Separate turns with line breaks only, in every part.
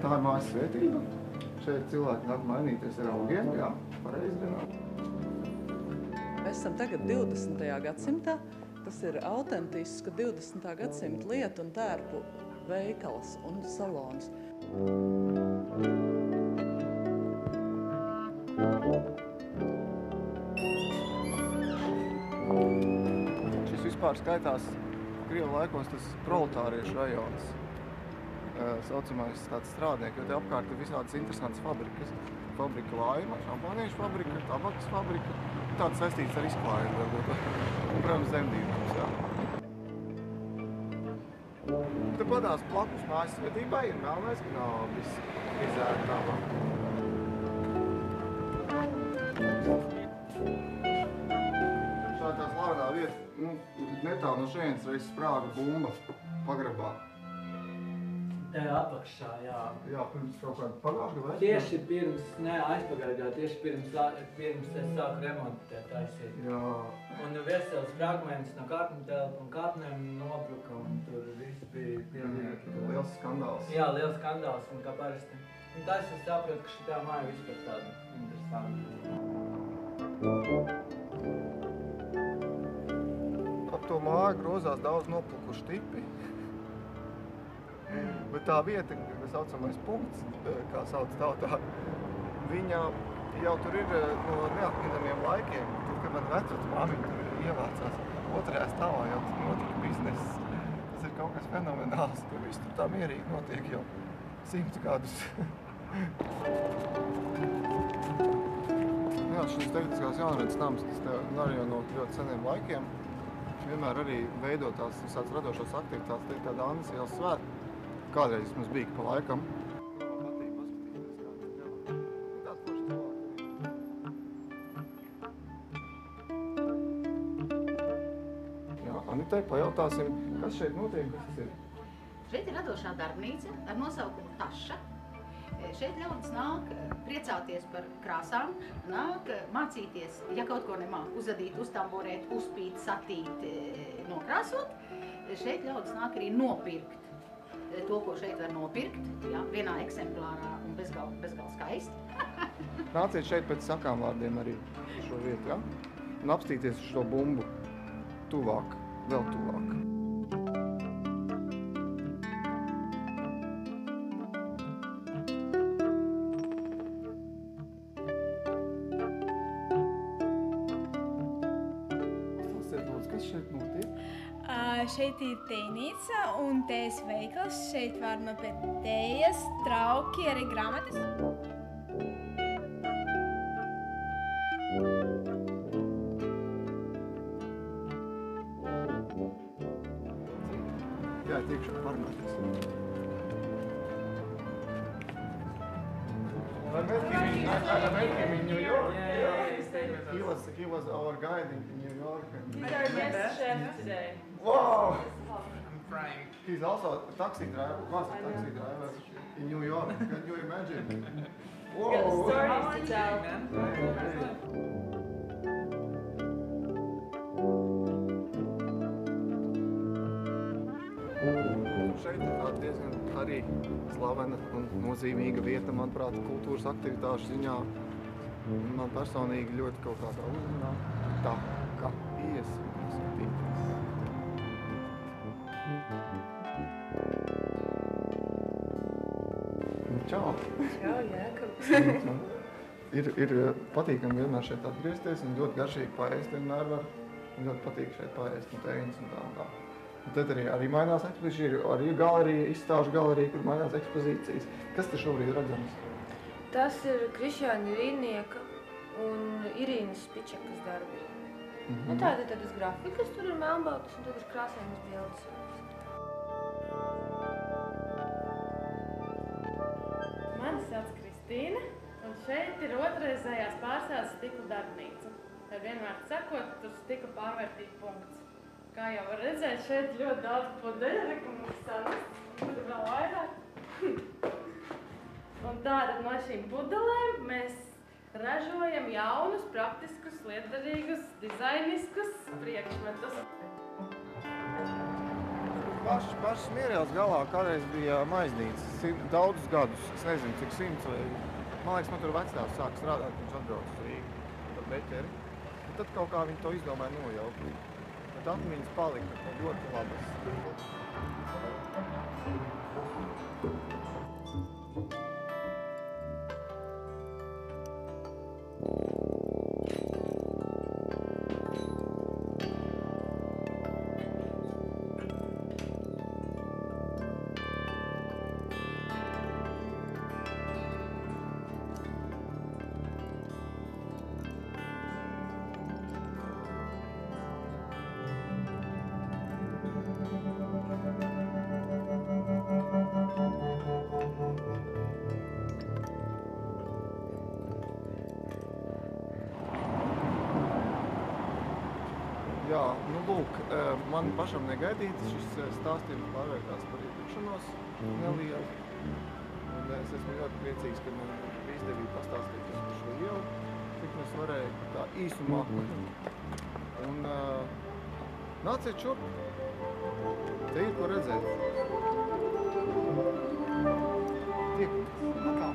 Tā ir mājas svētība. Šeit cilvēki nāk mainīties ar augiem, jā, pareizi zināt.
Mēs esam tagad 20. gadsimtā. Tas ir autentisks 20. gadsimta lietu un tērpu veikals un salons.
Šis vispār skaitās Krievu laikos tas proletāriešu rajons. Saucamais tāds strādnieki, jo te apkārt ir visādas interesantas fabrikas. Fabrika Laima, šampāniešu fabrika, tabakas fabrika. Tāds saistīts ar izklājumu, varbūt. Un, protams, zemdībums, jā. Te padās plakus mājas svētībai ir melnais knābis. Izērtāmā. Šādi tā slavenā vieta, netālu no šejienes reiz sprāga bumba pagrabā.
Te apakšā, jā.
Jā, pirms kaut kāda pagājušā gada?
Tieši pirms, ne, aizpagājušā, tieši pirms es sāku remontēt taisīt.
Jā.
Un vesels fragments no kārtņu telpa un kārtnēm nobruka un tur viss bija pilnīgi.
Liels skandāls.
Jā, liels skandāls un kā parasti. Un tas es saprotu, ka šitā māja vispār tāda interesanta.
Ap to māju grozās daudz noplukuši tipi. Bet tā vieta, kas saucamais punkts, kā sauc tautā, viņa jau tur ir no neatminamiem laikiem. Tad, kad man vecot māmiņa tur ievācās otrajā stāvā, jau tur notika bizness. Tas ir kaut kas fenomenāls, ka viss tur tā mierīgi notiek jau 100 gadus. Jā, šis teiktiskās jaunradas nams, tas arī jau no ļoti seniem laikiem. Vienmēr arī veido tās visādas radošās aktivitātes, te ir tāda Annas ielas svētki. Kādreiz mums bija pa laikam. Man patīk paskatīties, kā tas ģelā. Tāds foršs cilvēks. Jā, Anitai pajautāsim, kas šeit notiek, kas tas ir?
Šeit ir radošā darbnīca ar nosaukumu Taša. Šeit ļaudis nāk priecāties par krāsām, nāk mācīties, ja kaut ko nemāk, uzadīt, uztamborēt, uzpīt, satīt, nokrāsot. Šeit ļaudis nāk arī nopirkt to, ko šeit var nopirkt, jā, vienā eksemplārā un bezgal skaisti.
Nāciet šeit pēc sakām vārdiem arī šo vietu, jā? Un apstīties uz šo bumbu tuvāk, vēl tuvāk. Kas šeit notiek?
Šeit ir tejnīca un tējas veikals. Šeit var nopēt tējas, trauki, arī grāmatas.
Jā, tiekšu parunāties. I met him in New York. He was our guide in New York.
He's our guest chef today.
Wow!
I'm
crying. He's also a taxi driver, was a taxi driver in New York. Can you imagine? Whoa!
Got stories to tell.
Šeit ir tāda diezgan arī slavena un nozīmīga vieta, manuprāt, kultūras aktivitāšu ziņā. Man personīgi ļoti kaut kā tā uzrunā. Tā kā iesvītītas. Čau!
Čau, Jākab!
Ir patīkami vienmēr šeit atgriezties un ļoti garšīgi paēst vienmēr var. Ļoti patīk šeit paēst un tēņas un tā un tā. Un tad arī mainās ekspozīcija, ir arī galerija, izstāžu galerija, kur mainās ekspozīcijas. Kas te šobrīd redzams?
Tas ir Krišjāņa Rīnieka un Irīnas Spičakas darbi. Nu, tāda ir tādas grafikas, tur ir melnbaltas un tad ir krāsainas bildes.
Mani sauc Kristīna, un šeit ir otrreizējās pārsēles stikla darbnīca. Ar vienvārdu sakot, tur stikla pārvērtība punkts. Kā jau var redzēt, šeit ļoti daudz pudeļu, ka mums sanas, un tur vēl vairāk. Un tātad no šīm pudelēm mēs ražojam jaunus, praktiskus, lietderīgus, dizainiskus priekšmetus.
Pašas Mierielas galā kādreiz bija maiznīca daudzus gadus. Es nezinu, cik 100 vai... Man liekas, man tur vectāvs sāk strādāt, viņš atbrauc uz Rīgu par beķeri. Un tad kaut kā viņi to izdomāja nojaukt. Bet atmiņas palika ļoti labas. Jā, nu lūk, man pašam negaidīts šis stāstījums pārvērtās par iepriekšanos nelielu. Un es esmu ļoti priecīgs, ka man bija izdevība pastāstīt par šo ielu, cik mēs varēja tā īsumā. Un nāciet šurp, te ir ko redzēt. Tiekamies, atkal.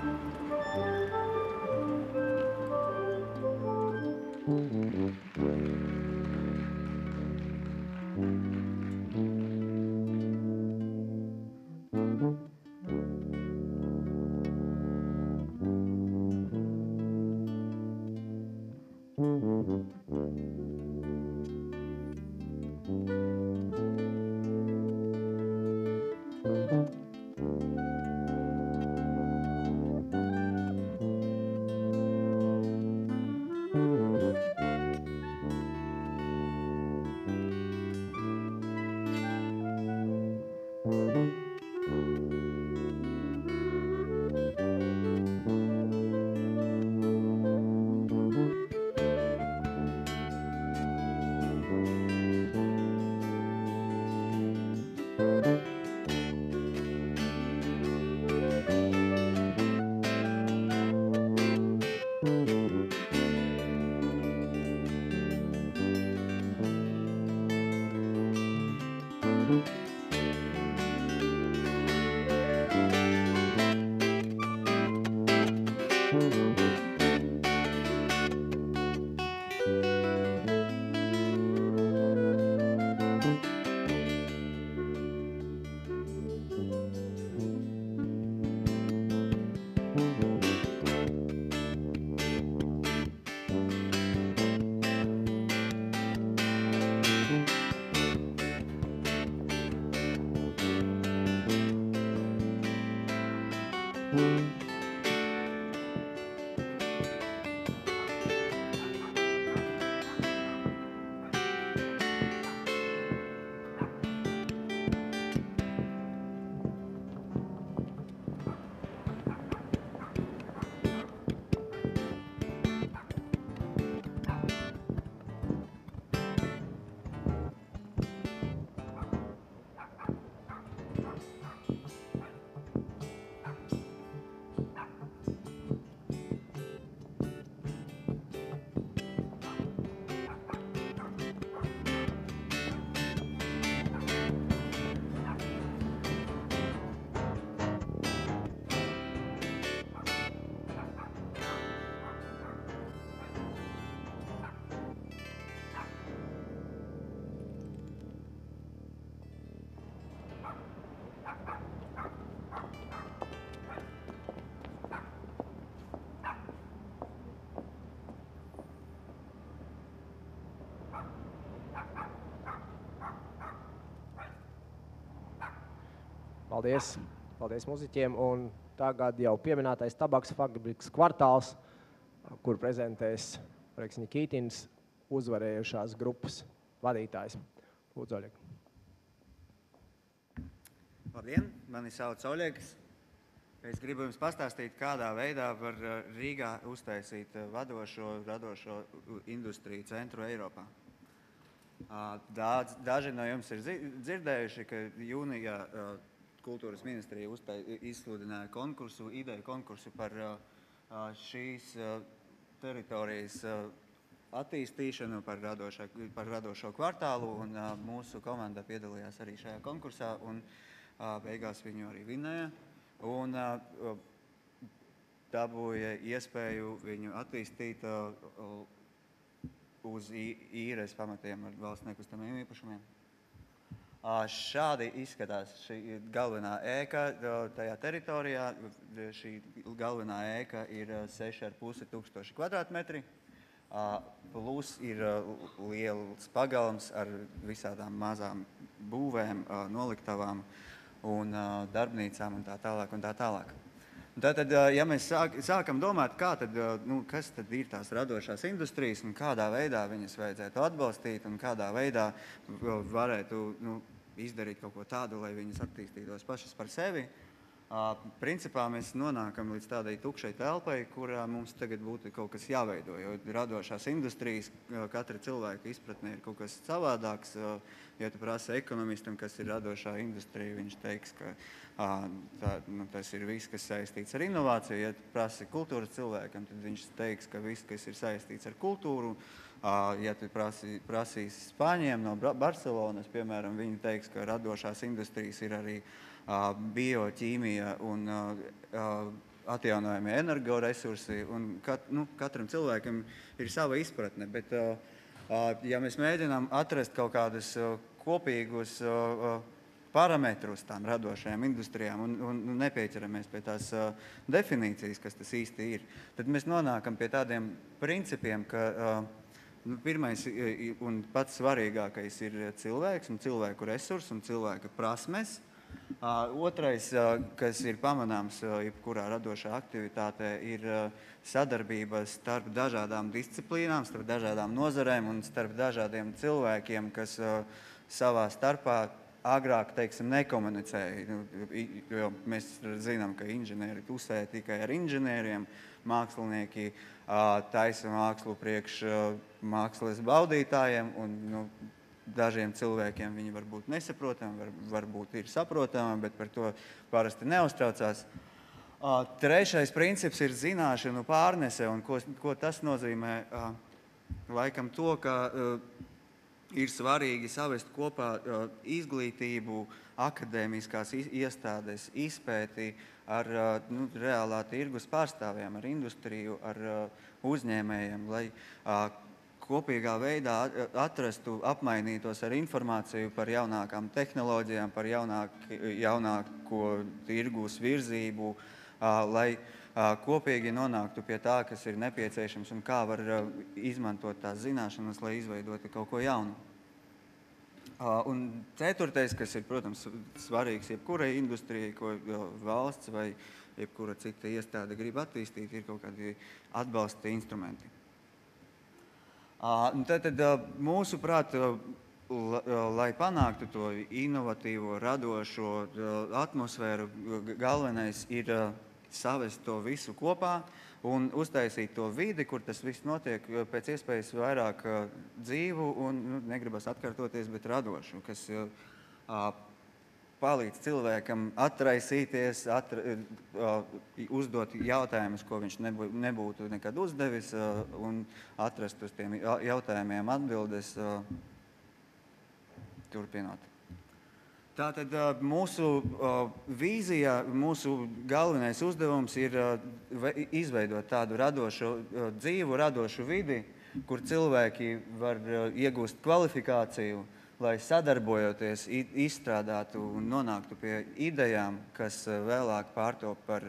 Paldies! Paldies muziķiem! Un tagad jau pieminētais tabaks fabrikas kvartāls, kur prezentēs Oļegs Nikitins, uzvarējušās grupas vadītājs. Lūdzu, Oļeg.
Labdien! Mani sauc Oļegs. Es gribu jums pastāstīt, kādā veidā var Rīgā uztaisīt radošo industriju centru Eiropā. Daži no jums ir dzirdējuši, ka jūnijā Kultūras ministrija izsludināja ideju konkursu par šīs teritorijas attīstīšanu, par radošo kvartālu, un mūsu komanda piedalījās arī šajā konkursā, un beigās viņu arī vinēja. Un dabūja iespēju viņu attīstīt uz īres pamatiem ar valsts nekustamiem īpašumiem. Šādi izskatās šī galvenā ēka tajā teritorijā. Šī galvenā ēka ir 6500 kvadrātmetri, plus ir liels pagalms ar visādām mazām būvēm, noliktavām un darbnīcām un tā tālāk un tā tālāk. Tātad, ja mēs sākam domāt, kas tad ir tās radošās industrijas un kādā veidā viņas vajadzētu atbalstīt un kādā veidā varētu izdarīt kaut ko tādu, lai viņas attīstītos pašas par sevi, principā mēs nonākam līdz tādai tukšai telpai, kurā mums tagad būtu kaut kas jāveido, jo radošās industrijas, katra cilvēka izpratnē ir kaut kas savādāks. Ja tu prasi ekonomistam, kas ir radošā industrija, viņš teiks, ka tas ir viss, kas saistīts ar inovāciju. Ja tu prasi kultūras cilvēkam, tad viņš teiks, ka viss, kas ir saistīts ar kultūru. Ja tu prasīsi Spāņiem no Barcelonas, piemēram, viņi teiks, ka radošās industrijas ir arī bioķīmija un atjaunojamie energoresursi. Un katram cilvēkam ir sava izpratne, bet ja mēs mēģinām atrast kaut kādus kopīgus parametrus tām radošajām industrijām un nepieķeramies pie tās definīcijas, kas tas īsti ir, tad mēs nonākam pie tādiem principiem, ka pirmais un pats svarīgākais ir cilvēks un cilvēku resursi un cilvēka prasmes. Otrais, kas ir pamanāms jebkurā radošā aktivitātē, ir sadarbība starp dažādām disciplīnām, starp dažādām nozarēm un starp dažādiem cilvēkiem, kas savā starpā agrāk, teiksim, nekomunicēja. Jo mēs zinām, ka inženieri tusē tikai ar inženieriem, mākslinieki taisa mākslu priekš mākslas baudītājiem, un dažiem cilvēkiem viņi var būt nesaprotami, varbūt ir saprotami, bet par to parasti neuztraucās. Trešais princips ir zināšanu pārnese, un ko tas nozīmē? Laikam to, ka ir svarīgi savest kopā izglītību, akadēmiskās iestādes, izpēti ar reālā tirgus pārstāvjiem, ar industriju, ar uzņēmējiem, lai kopīgā veidā atrastu, apmainītos ar informāciju par jaunākām tehnoloģijām, par jaunāko tirgus virzību, lai kopīgi nonāktu pie tā, kas ir nepieciešams un kā var izmantot tās zināšanas, lai izveidotu kaut ko jaunu. Un ceturtais, kas ir, protams, svarīgs jebkurai industrijai, ko valsts vai jebkura cita iestāde grib attīstīt, ir kaut kādi atbalsta instrumenti. Tad mūsuprāt, lai panāktu to inovatīvo, radošo atmosfēru, galvenais ir savest to visu kopā un uztaisīt to vidi, kur tas viss notiek pēc iespējas vairāk dzīvu un, negribas atkārtoties, bet radošu, kas palīdz cilvēkam atraisīties, uzdot jautājumus, ko viņš nebūtu nekad uzdevis, un atrast uz tiem jautājumiem atbildes, turpinot. Tātad mūsu vīzijā, mūsu galvenais uzdevums ir izveidot tādu dzīvu, radošu vidi, kur cilvēki var iegūst kvalifikāciju, lai sadarbojoties, izstrādātu un nonāktu pie idejām, kas vēlāk pārtop par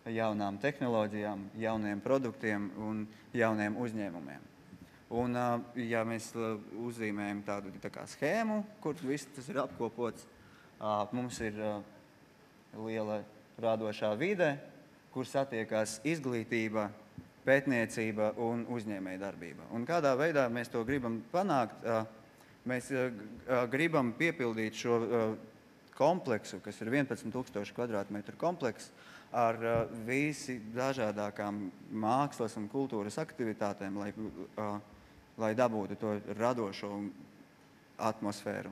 jaunām tehnoloģijām, jauniem produktiem un jauniem uzņēmumiem. Un, ja mēs uzzīmējam tādu tā kā schēmu, kur viss tas ir apkopots, mums ir liela radošā vide, kur satiekās izglītība, pētniecība un uzņēmējdarbība. Un kādā veidā mēs to gribam panākt? Mēs gribam piepildīt šo kompleksu, kas ir 11,000 kvadrātmetru kompleks, ar visi dažādākām mākslas un kultūras aktivitātēm, lai dabūtu to radošo atmosfēru.